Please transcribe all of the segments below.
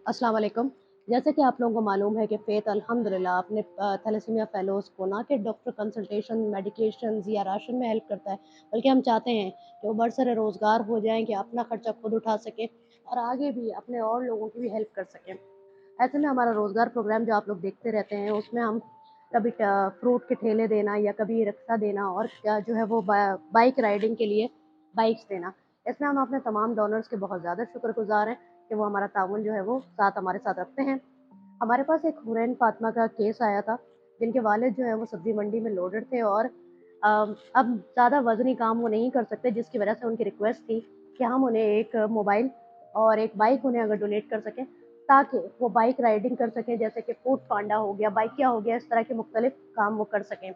अस्सलाम वालेकुम। जैसे कि आप लोगों को मालूम है कि फ़ेथ अल्हम्दुलिल्लाह अपने थैलेसीमिया फ़ेलोज़ को ना कि डॉक्टर कंसल्टेशन, मेडिकेशंस या राशन में हेल्प करता है, बल्कि हम चाहते हैं कि वो बरसर रोज़गार हो जाएँ, कि अपना खर्चा खुद उठा सकें और आगे भी अपने और लोगों की भी हेल्प कर सकें। ऐसे में हमारा रोज़गार प्रोग्राम जो आप लोग देखते रहते हैं, उसमें हम कभी फ्रूट के ठेले देना या कभी रिक्शा देना और क्या जो है वो बाइक राइडिंग के लिए बाइक्स देना। इसमें हम अपने तमाम डोनर्स के बहुत ज़्यादा शुक्रगुज़ार हैं कि वो हमारा ताउन जो है वो साथ हमारे साथ रखते हैं। हमारे पास एक हुरैन फ़ातिमा का केस आया था, जिनके वालिद जो हैं वो सब्ज़ी मंडी में लोडर थे और अब ज़्यादा वज़नी काम वो नहीं कर सकते, जिसकी वजह से उनकी रिक्वेस्ट थी कि हम उन्हें एक मोबाइल और एक बाइक उन्हें अगर डोनेट कर सकें, ताकि वो बाइक राइडिंग कर सकें, जैसे कि फूड पांडा हो गया, बाइकिया हो गया, इस तरह के मुख्तलिफ काम वो कर सकें।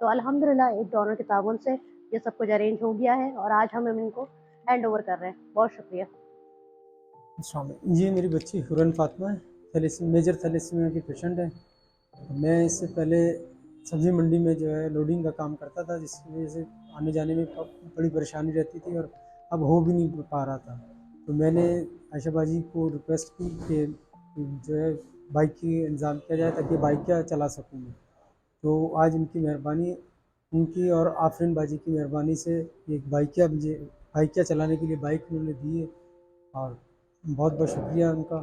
तो अल्हम्दुलिल्लाह एक डोनर के ताउन से ये सब कुछ अरेंज हो गया है और आज हम इनको हैंड ओवर कर रहे हैं। बहुत शुक्रिया। ये मेरी बच्ची हुरन फातिमा है, मेजर थैलेसीमिया की पेशेंट है। मैं इससे पहले सब्ज़ी मंडी में जो है लोडिंग का काम करता था, जिसकी वजह से आने जाने में बड़ी परेशानी रहती थी और अब हो भी नहीं पा रहा था। तो मैंने आयशा बाजी को रिक्वेस्ट की कि जो है बाइक की इंतज़ाम किया जाए ताकि बाइक क्या चला सकूँ मैं। तो आज इनकी मेहरबानी, उनकी और आफरीन बाजी की मेहरबानी से एक बाइकिया चलाने के लिए बाइक उन्होंने दी है और बहुत बहुत शुक्रिया उनका।